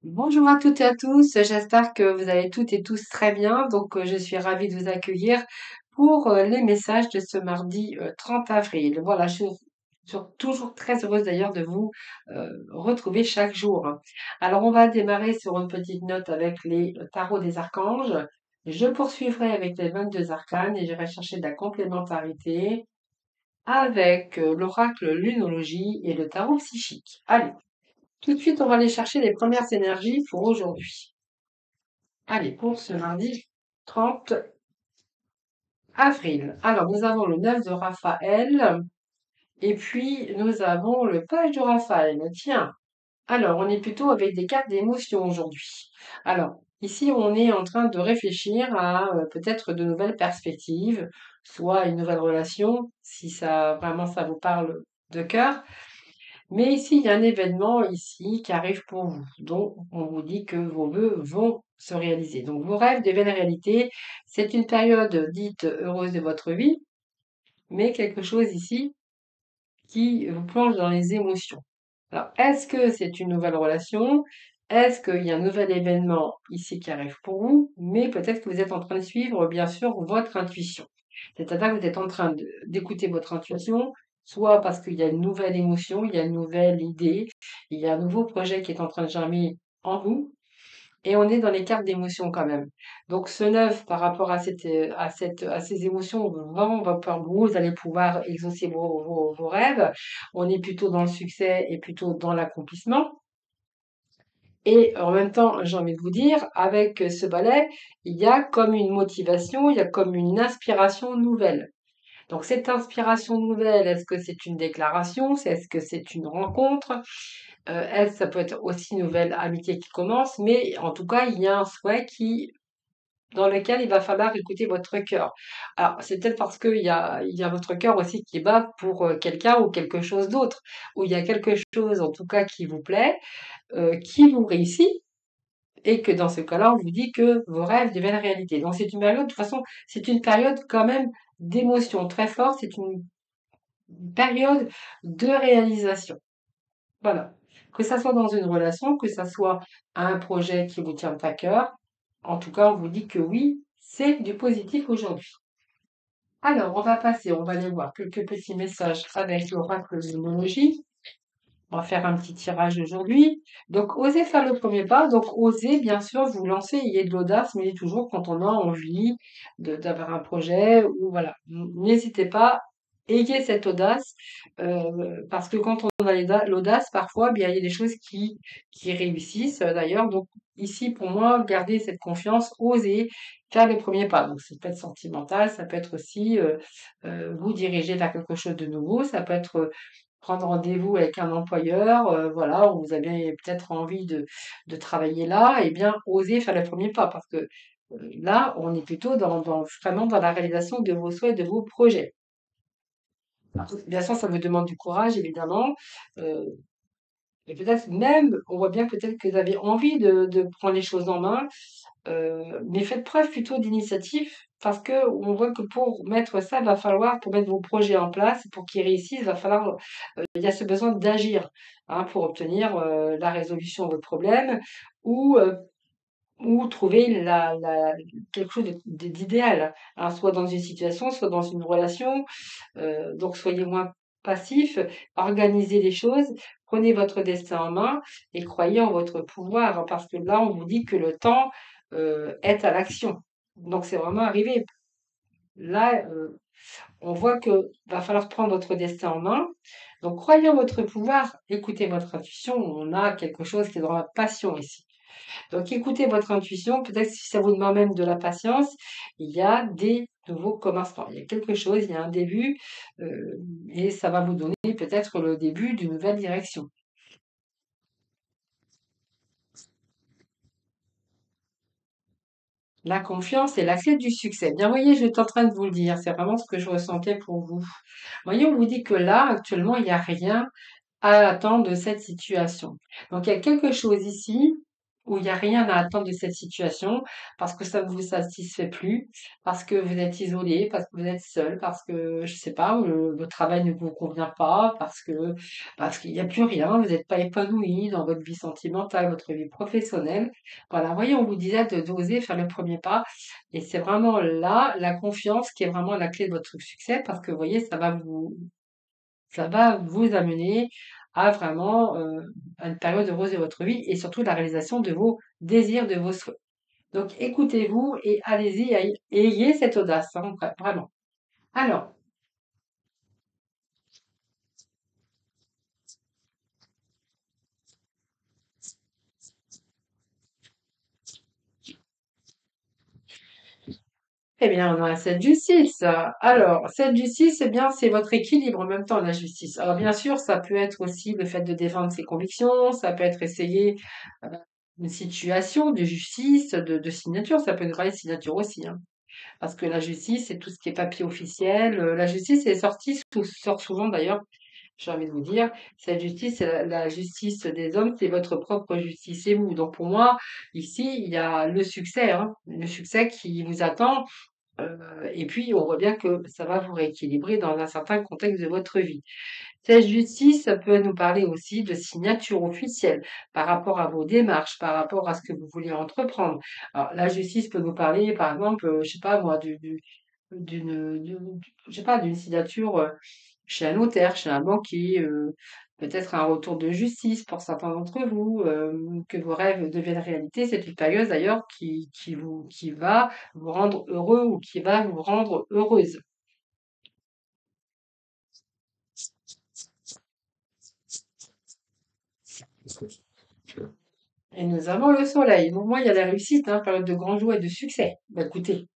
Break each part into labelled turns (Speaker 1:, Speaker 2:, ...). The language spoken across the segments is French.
Speaker 1: Bonjour à toutes et à tous, j'espère que vous allez toutes et tous très bien. Je suis ravie de vous accueillir pour les messages de ce mardi 30 avril. Voilà, je suis toujours très heureuse d'ailleurs de vous retrouver chaque jour. Alors, on va démarrer sur une petite note avec les tarots des archanges. Je poursuivrai avec les 22 arcanes et j'irai chercher de la complémentarité avec l'oracle lunologie et le tarot psychique. Allez, tout de suite, on va aller chercher les premières énergies pour aujourd'hui. Allez, pour ce mardi 30 avril. Alors, nous avons le 9 de Raphaël et puis nous avons le page de Raphaël. Tiens, alors on est plutôt avec des cartes d'émotion aujourd'hui. Alors, ici, on est en train de réfléchir à peut-être de nouvelles perspectives, soit une nouvelle relation, si ça vraiment ça vous parle de cœur. Mais ici, il y a un événement ici qui arrive pour vous, dont on vous dit que vos vœux vont se réaliser. Donc vos rêves deviennent réalité. C'est une période dite heureuse de votre vie, mais quelque chose ici qui vous plonge dans les émotions. Alors, est-ce que c'est une nouvelle relation? Est-ce qu'il y a un nouvel événement ici qui arrive pour vous? Mais peut-être que vous êtes en train de suivre, bien sûr, votre intuition. C'est-à-dire que vous êtes en train d'écouter votre intuition, soit parce qu'il y a une nouvelle émotion, il y a une nouvelle idée, il y a un nouveau projet qui est en train de germer en vous, et on est dans les cartes d'émotion quand même. Donc ce 9 par rapport à ces émotions, vraiment, vous allez pouvoir exaucer vos rêves. On est plutôt dans le succès et plutôt dans l'accomplissement. Et en même temps, j'ai envie de vous dire, avec ce balai, il y a comme une motivation, il y a comme une inspiration nouvelle. Donc cette inspiration nouvelle, est-ce que c'est une déclaration? Est-ce que c'est une rencontre? Ça peut être aussi une nouvelle amitié qui commence, mais en tout cas, il y a un souhait dans lequel il va falloir écouter votre cœur. Alors, c'est peut-être parce il y a votre cœur aussi qui bat pour quelqu'un ou quelque chose d'autre, ou il y a quelque chose en tout cas qui vous plaît, qui vous réussit, et que dans ce cas-là, on vous dit que vos rêves deviennent réalité. Donc c'est une période, de toute façon, c'est une période quand même d'émotion très forte, c'est une période de réalisation. Voilà. Que ça soit dans une relation, que ça soit un projet qui vous tient à cœur, en tout cas, on vous dit que oui, c'est du positif aujourd'hui. Alors, on va passer, on va aller voir quelques petits messages avec l'oracle de numérologie. On va faire un petit tirage aujourd'hui. Donc, osez faire le premier pas. Donc, osez, bien sûr, vous lancer, ayez de l'audace, mais toujours quand on a envie d'avoir un projet ou voilà. N'hésitez pas, ayez cette audace, parce que quand on a l'audace, parfois, bien, il y a des choses qui réussissent d'ailleurs. Donc, ici, pour moi, gardez cette confiance, osez faire le premier pas. Donc, ça peut être sentimental, ça peut être aussi vous diriger vers quelque chose de nouveau, ça peut être prendre rendez-vous avec un employeur, voilà, où vous avez peut-être envie de travailler là, et bien, oser faire le premier pas parce que là, on est plutôt vraiment dans la réalisation de vos souhaits, de vos projets. Bien sûr, ça vous demande du courage, évidemment. euh, et peut-être même, on voit bien peut-être que vous avez envie de prendre les choses en main, mais faites preuve plutôt d'initiative parce que on voit que pour mettre ça, va falloir, pour mettre vos projets en place, pour qu'ils réussissent, va falloir, il y a ce besoin d'agir, hein, pour obtenir la résolution de votre problème ou, euh, ou trouver quelque chose d'idéal, hein, soit dans une situation, soit dans une relation. Donc soyez moins passifs, organisez les choses, prenez votre destin en main et croyez en votre pouvoir, hein, parce que là, on vous dit que le temps est à l'action. Donc c'est vraiment arrivé. Là, on voit que va falloir prendre votre destin en main. Donc croyez en votre pouvoir, écoutez votre intuition. On a quelque chose qui est dans la passion ici. Donc écoutez votre intuition, peut-être si ça vous demande même de la patience, il y a des nouveaux commencements. Il y a quelque chose, il y a un début, et ça va vous donner peut-être le début d'une nouvelle direction. La confiance est la clé du succès. Bien, voyez, je suis en train de vous le dire, c'est vraiment ce que je ressentais pour vous. Voyez, on vous dit que là, actuellement, il n'y a rien à attendre de cette situation. Donc, il y a quelque chose ici où il n'y a rien à attendre de cette situation, parce que ça ne vous satisfait plus, parce que vous êtes isolé, parce que vous êtes seul, parce que, je sais pas, le travail ne vous convient pas, parce qu'il n'y a plus rien, vous n'êtes pas épanoui dans votre vie sentimentale, votre vie professionnelle. Voilà, vous voyez, on vous disait de d'oser faire le premier pas, et c'est vraiment là, la confiance qui est vraiment la clé de votre succès, parce que, vous voyez, ça va vous amener à vraiment, à une période heureuse de votre vie et surtout la réalisation de vos désirs, de vos souhaits. Donc écoutez-vous et allez-y, ayez cette audace, hein, vraiment. Alors, eh bien, on a cette justice. Alors, cette justice, eh bien, c'est votre équilibre en même temps, la justice. Alors, bien sûr, ça peut être aussi le fait de défendre ses convictions, ça peut être essayer euh, une situation de justice, de signature, ça peut être parler de signature aussi, hein. Parce que la justice, c'est tout ce qui est papier officiel. La justice est sortie, sort souvent d'ailleurs, j'ai envie de vous dire, cette justice, c'est la justice des hommes, c'est votre propre justice, c'est vous. Donc pour moi, ici, il y a le succès, hein, le succès qui vous attend. Et puis, on voit bien que ça va vous rééquilibrer dans un certain contexte de votre vie. Cette justice, ça peut nous parler aussi de signature officielle par rapport à vos démarches, par rapport à ce que vous voulez entreprendre. Alors, la justice peut nous parler, par exemple, je sais pas moi, je sais pas, d'une signature chez un notaire, chez un banquier, peut-être un retour de justice pour certains d'entre vous, que vos rêves deviennent réalité. C'est une période d'ailleurs qui va vous rendre heureux ou qui va vous rendre heureuse. Et nous avons le soleil. Donc moi, il y a la réussite, hein, période de grand joie et de succès. Bah, écoutez,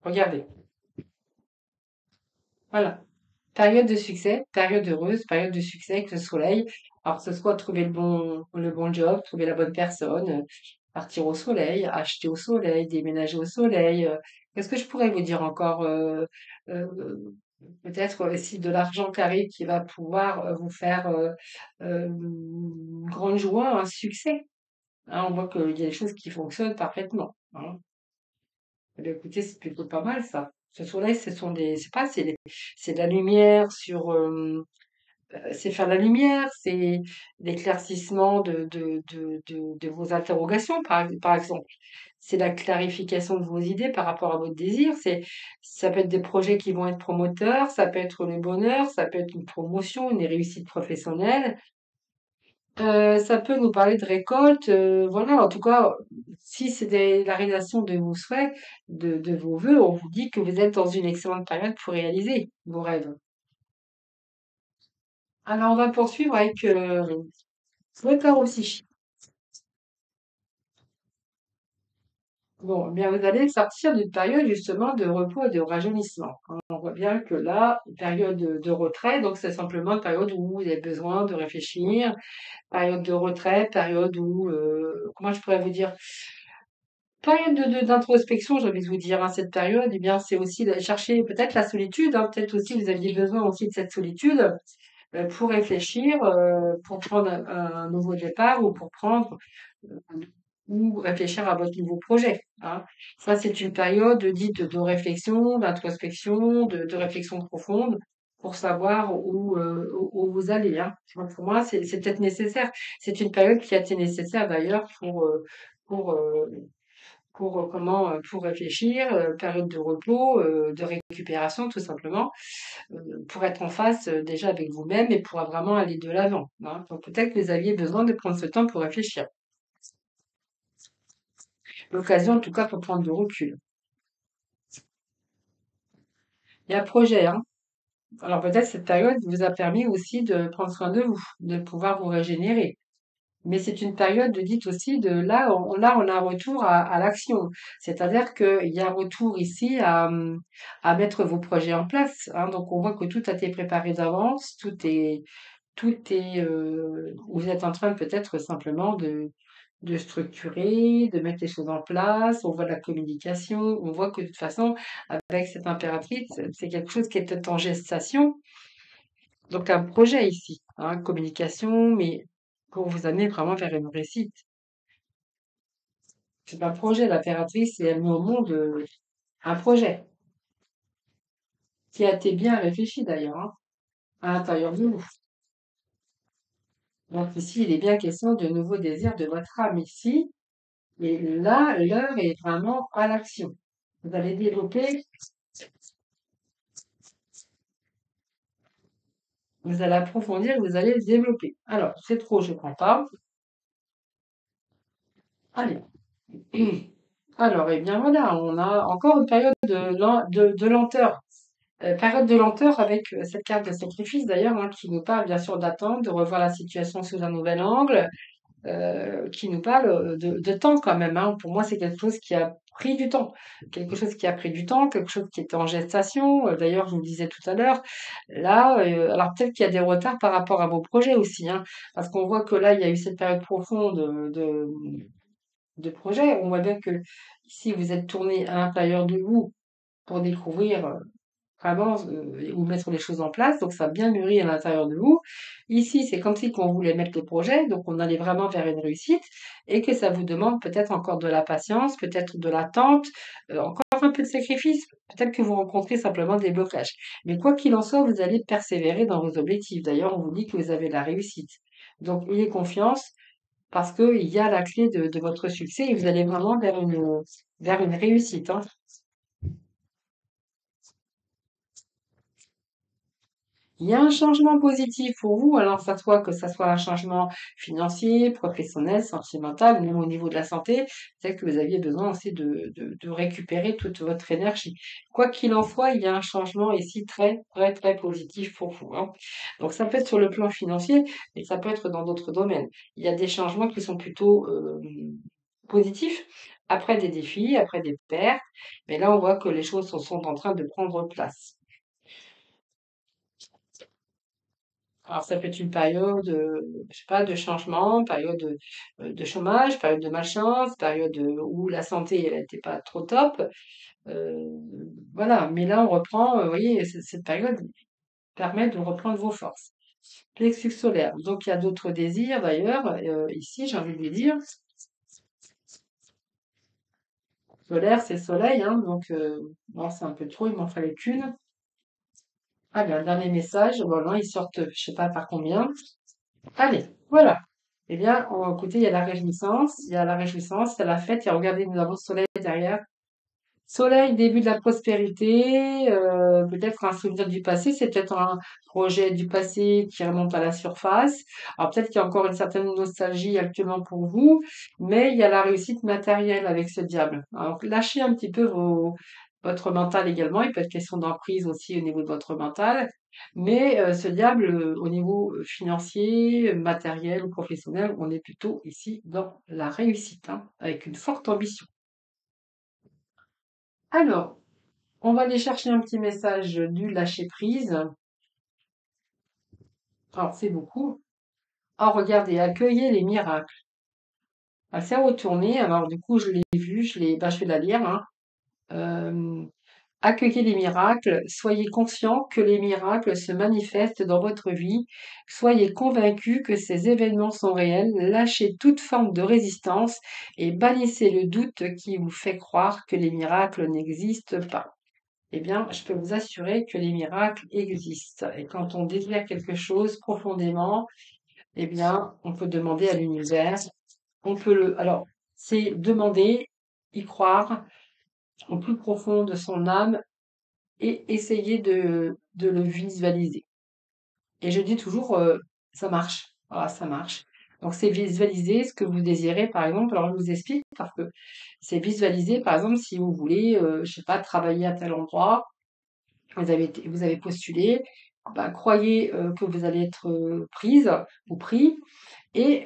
Speaker 1: regardez. Voilà. Période de succès, période heureuse, période de succès avec le soleil. Alors, que ce soit trouver le bon job, trouver la bonne personne, partir au soleil, acheter au soleil, déménager au soleil. Qu'est-ce que je pourrais vous dire encore? Euh, peut-être aussi de l'argent qui arrive qui va pouvoir vous faire une grande joie, un succès. Hein, on voit qu'il y a des choses qui fonctionnent parfaitement. Hein. Eh bien, écoutez, c'est plutôt pas mal ça. Ce soleil, ce sont des, c'est pas, c'est de la lumière sur, c'est faire la lumière, c'est l'éclaircissement de vos interrogations, par exemple. C'est la clarification de vos idées par rapport à votre désir. Ça peut être des projets qui vont être promoteurs, ça peut être le bonheur, ça peut être une promotion, une réussite professionnelle. Ça peut nous parler de récolte, voilà, en tout cas, si c'est la réalisation de vos souhaits, de vos vœux, on vous dit que vous êtes dans une excellente période pour réaliser vos rêves. Alors, on va poursuivre avec le tarot psychique. Bon, eh bien, vous allez sortir d'une période justement de repos et de rajeunissement, hein. On voit bien que là, période de retrait, donc c'est simplement une période où vous avez besoin de réfléchir, période de retrait, période où, comment je pourrais vous dire? Période d'introspection, j'ai envie de vous dire, hein, cette période, eh bien, c'est aussi de chercher peut-être la solitude, hein, peut-être aussi vous aviez besoin aussi de cette solitude pour réfléchir, pour prendre un nouveau départ ou pour prendre ou réfléchir à votre nouveau projet, hein. Ça, c'est une période dite de réflexion, d'introspection, de réflexion profonde pour savoir où vous allez, hein. Donc, pour moi, c'est peut-être nécessaire. C'est une période qui a été nécessaire d'ailleurs pour, pour réfléchir, période de repos, de récupération tout simplement, pour être en phase, déjà avec vous-même et pour vraiment aller de l'avant, hein. Donc peut-être que vous aviez besoin de prendre ce temps pour réfléchir. L'occasion en tout cas pour prendre du recul. Il y a un projet, hein. Alors peut-être cette période vous a permis aussi de prendre soin de vous, de pouvoir vous régénérer. Mais c'est une période, dites aussi, de là, on a un retour à l'action. C'est-à-dire qu'il y a un retour ici à mettre vos projets en place, hein. Donc, on voit que tout a été préparé d'avance, vous êtes en train peut-être simplement de structurer, de mettre les choses en place. On voit la communication. On voit que de toute façon, avec cette impératrice, c'est quelque chose qui est en gestation. Donc, un projet ici, hein, communication, mais pour vous amener vraiment vers une réussite. C'est pas un projet, l'impératrice, et elle met au monde un projet qui a été bien réfléchi d'ailleurs, hein, à l'intérieur de nous. Donc ici, il est bien question de nouveaux désirs de votre âme ici. Et là, l'heure est vraiment à l'action. Vous allez développer, vous allez approfondir, vous allez développer. Alors, c'est trop, je ne prends pas. Allez. Alors, eh bien voilà, on a encore une période de lenteur. Période de lenteur avec cette carte de sacrifice d'ailleurs, hein, qui nous parle bien sûr d'attendre, de revoir la situation sous un nouvel angle, qui nous parle de temps quand même, hein. Pour moi, c'est quelque chose qui a pris du temps. Quelque chose qui a pris du temps, quelque chose qui était en gestation. D'ailleurs, je vous le disais tout à l'heure, là, alors peut-être qu'il y a des retards par rapport à vos projets aussi, hein, parce qu'on voit que là, il y a eu cette période profonde de projet. On voit bien que ici, vous êtes tourné à l'intérieur de vous pour découvrir vraiment ou mettre les choses en place. Donc, ça a bien mûri à l'intérieur de vous. Ici, c'est comme si on voulait mettre le projet, donc on allait vraiment vers une réussite et que ça vous demande peut-être encore de la patience, peut-être de l'attente, encore un peu de sacrifice. Peut-être que vous rencontrez simplement des blocages. Mais quoi qu'il en soit, vous allez persévérer dans vos objectifs. D'ailleurs, on vous dit que vous avez la réussite. Donc, ayez confiance parce qu'il y a la clé de votre succès et vous allez vraiment vers une réussite, hein. Il y a un changement positif pour vous, alors ça soit que ça soit un changement financier, professionnel, sentimental, même au niveau de la santé, c'est que vous aviez besoin aussi de récupérer toute votre énergie. Quoi qu'il en soit, il y a un changement ici très, très, très positif pour vous, hein. Donc ça peut être sur le plan financier, mais ça peut être dans d'autres domaines. Il y a des changements qui sont plutôt positifs, après des défis, après des pertes, mais là on voit que les choses sont en train de prendre place. Alors, ça peut être une période, je sais pas, de changement, période de chômage, période de malchance, période où la santé elle n'était pas trop top. euh, voilà, mais là, on reprend, vous voyez, cette période permet de reprendre vos forces. Plexus solaire. Donc, il y a d'autres désirs d'ailleurs. Ici, j'ai envie de vous dire, solaire, c'est soleil, hein, donc, bon, c'est un peu trop, il m'en fallait qu'une. Allez, un dernier message. Voilà, ils sortent, je sais pas par combien. Allez, voilà. Eh bien, écoutez, il y a la réjouissance, il y a la réjouissance, il y a la fête, il y a, regardez, nous avons le soleil derrière. Soleil, début de la prospérité, peut-être un souvenir du passé, c'est peut-être un projet du passé qui remonte à la surface. Alors peut-être qu'il y a encore une certaine nostalgie actuellement pour vous, mais il y a la réussite matérielle avec ce diable. Alors lâchez un petit peu votre mental également, il peut être question d'emprise aussi au niveau de votre mental, mais ce diable, au niveau financier, matériel ou professionnel, on est plutôt ici dans la réussite, hein, avec une forte ambition. Alors, on va aller chercher un petit message du lâcher prise. Alors, c'est beaucoup. Oh, regardez, accueillez les miracles. Elle s'est retournée. Alors, du coup, je l'ai vu, je vais la lire, hein. Euh, Accueillez les miracles. Soyez conscient que les miracles se manifestent dans votre vie. Soyez convaincus que ces événements sont réels. Lâchez toute forme de résistance et bannissez le doute qui vous fait croire que les miracles n'existent pas. Eh bien, je peux vous assurer que les miracles existent. Et quand on désire quelque chose profondément, eh bien, on peut demander à l'univers. Alors, c'est demander, y croire au plus profond de son âme et essayer de le visualiser. Et je dis toujours, ça marche. Voilà, ça marche. Donc, c'est visualiser ce que vous désirez, par exemple. Alors, je vous explique parce que c'est visualiser, par exemple, si vous voulez, je sais pas, travailler à tel endroit, vous avez postulé, ben, croyez que vous allez être prise ou pris. Et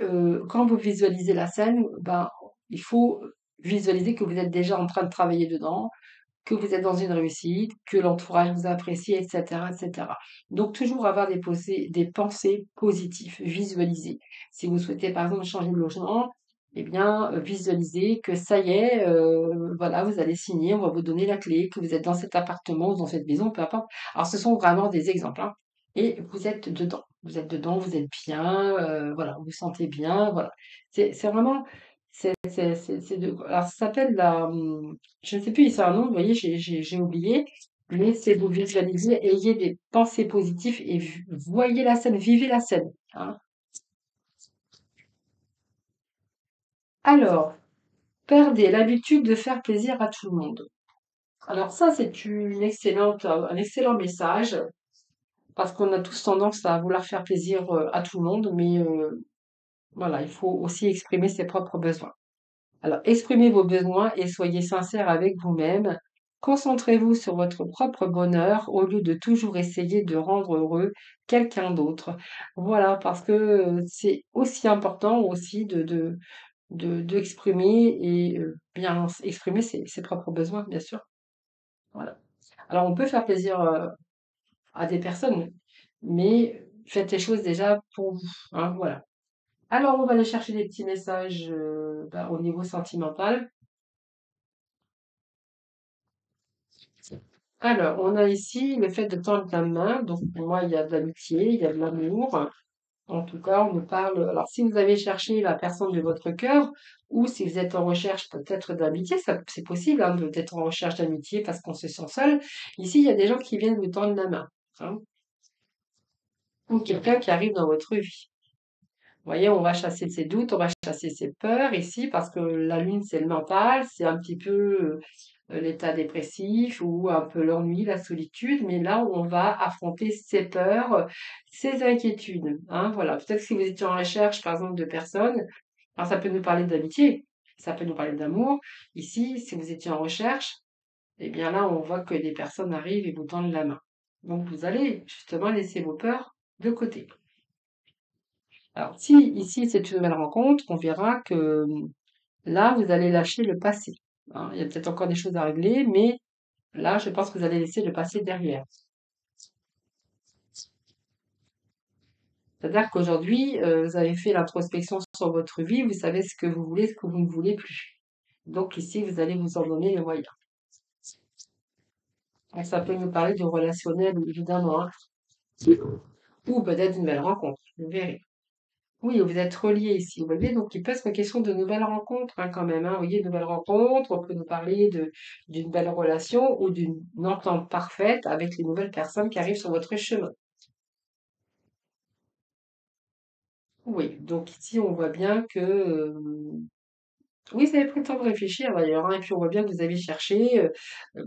Speaker 1: quand vous visualisez la scène, ben, il faut visualiser que vous êtes déjà en train de travailler dedans, que vous êtes dans une réussite, que l'entourage vous apprécie, etc., etc. Donc, toujours avoir des pensées positives, visualiser. Si vous souhaitez, par exemple, changer de logement, eh bien, visualisez que ça y est, voilà, vous allez signer, on va vous donner la clé, que vous êtes dans cet appartement ou dans cette maison, peu importe. Alors, ce sont vraiment des exemples, hein. Et vous êtes dedans. Vous êtes dedans, vous êtes bien, voilà, vous vous sentez bien, voilà. C'est vraiment Alors, ça s'appelle je ne sais plus, c'est un nom, vous voyez, j'ai oublié, mais c'est vous visualisez, ayez des pensées positives et voyez la scène, vivez la scène, hein. Alors, perdez l'habitude de faire plaisir à tout le monde. Alors ça, c'est un excellent message, parce qu'on a tous tendance à vouloir faire plaisir à tout le monde, mais voilà, il faut aussi exprimer ses propres besoins. Alors, exprimez vos besoins et soyez sincère avec vous-même. Concentrez-vous sur votre propre bonheur au lieu de toujours essayer de rendre heureux quelqu'un d'autre. Voilà, parce que c'est aussi important aussi d'exprimer et bien exprimer ses propres besoins, bien sûr. Voilà. Alors, on peut faire plaisir à des personnes, mais faites les choses déjà pour vous, hein, voilà. Alors, on va aller chercher des petits messages au niveau sentimental. Alors, on a ici le fait de tendre la main. Donc, pour moi, il y a de l'amitié, il y a de l'amour. En tout cas, on nous parle. Alors, si vous avez cherché la personne de votre cœur, ou si vous êtes en recherche peut-être d'amitié, ça, c'est possible hein, d'être en recherche d'amitié parce qu'on se sent seul. Ici, il y a des gens qui viennent vous tendre la main, hein, ou quelqu'un qui arrive dans votre vie. Vous voyez, on va chasser ses doutes, on va chasser ses peurs ici parce que la lune, c'est le mental, c'est un petit peu l'état dépressif ou un peu l'ennui, la solitude, mais là, on va affronter ses peurs, ses inquiétudes, hein, voilà. Peut-être que si vous étiez en recherche, par exemple, de personnes, alors ça peut nous parler d'amitié, ça peut nous parler d'amour. Ici, si vous étiez en recherche, eh bien là, on voit que des personnes arrivent et vous tendent la main. Donc, vous allez justement laisser vos peurs de côté. Alors, si ici c'est une nouvelle rencontre, on verra que là, vous allez lâcher le passé, hein. Il y a peut-être encore des choses à régler, mais là, je pense que vous allez laisser le passé derrière. C'est-à-dire qu'aujourd'hui, vous avez fait l'introspection sur votre vie, vous savez ce que vous voulez, ce que vous ne voulez plus. Donc ici, vous allez vous en donner les moyens. Donc, ça peut nous parler du relationnel, évidemment, hein, ou peut-être d'une belle rencontre, vous verrez. Oui, vous êtes reliés ici, vous voyez, donc il peut être question de nouvelles rencontres hein, quand même, hein. Vous voyez, de nouvelles rencontres, on peut nous parler d'une belle relation ou d'une entente parfaite avec les nouvelles personnes qui arrivent sur votre chemin. Oui, donc ici on voit bien que oui, vous avez pris le temps de réfléchir d'ailleurs, hein, et puis on voit bien que vous avez cherché,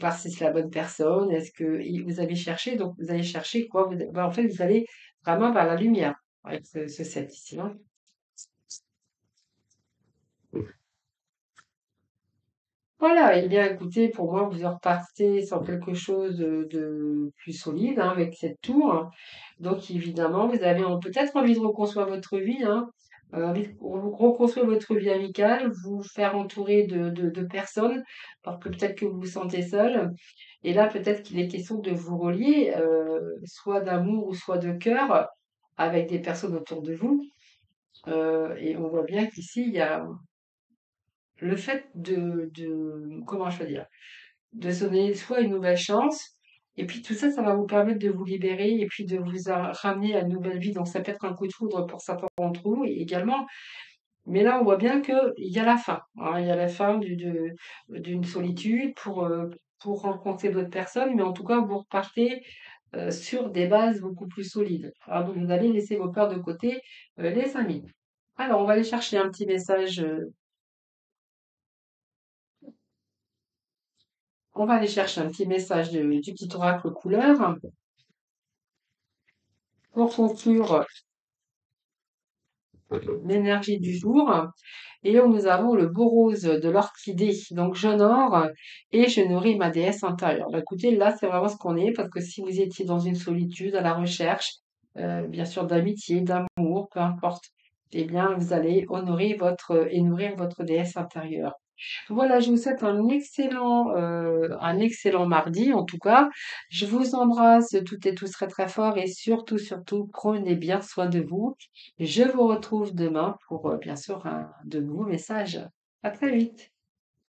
Speaker 1: voir si c'est la bonne personne, est-ce que vous avez cherché, donc vous allez chercher quoi? En fait, vous allez vraiment vers la lumière avec ce 7 ici, hein. Voilà, eh bien écoutez, pour moi, vous en repartez sur quelque chose de plus solide hein, avec cette tour, hein. Donc évidemment, vous avez peut-être envie de reconstruire votre vie, hein, envie de reconstruire votre vie amicale, vous faire entourer de personnes, parce que peut-être que vous vous sentez seul. Et là, peut-être qu'il est question de vous relier, soit d'amour ou soit de cœur, avec des personnes autour de vous. Et on voit bien qu'ici, il y a le fait comment je veux dire, de se donner soit une nouvelle chance, et puis tout ça, ça va vous permettre de vous libérer et puis de vous ramener à une nouvelle vie. Donc ça peut être un coup de foudre pour certains d'entre vous également. Mais là, on voit bien qu'il y a la fin, hein. Il y a la fin d'une solitude pour rencontrer d'autres personnes, mais en tout cas, vous repartez sur des bases beaucoup plus solides. Alors, donc, vous allez laisser vos peurs de côté, les amis. Alors, on va aller chercher un petit message. On va aller chercher un petit message du petit oracle couleur pour conclure l'énergie du jour. Et là, nous avons le beau rose de l'orchidée. Donc, j'honore et je nourris ma déesse intérieure. Bah, écoutez, là, c'est vraiment ce qu'on est, parce que si vous étiez dans une solitude, à la recherche, bien sûr, d'amitié, d'amour, peu importe, eh bien, vous allez honorer et nourrir votre déesse intérieure. Voilà, je vous souhaite un excellent mardi, en tout cas. Je vous embrasse toutes et tous très très fort et surtout, surtout, prenez bien soin de vous. Je vous retrouve demain pour, bien sûr, de nouveaux messages. À très vite.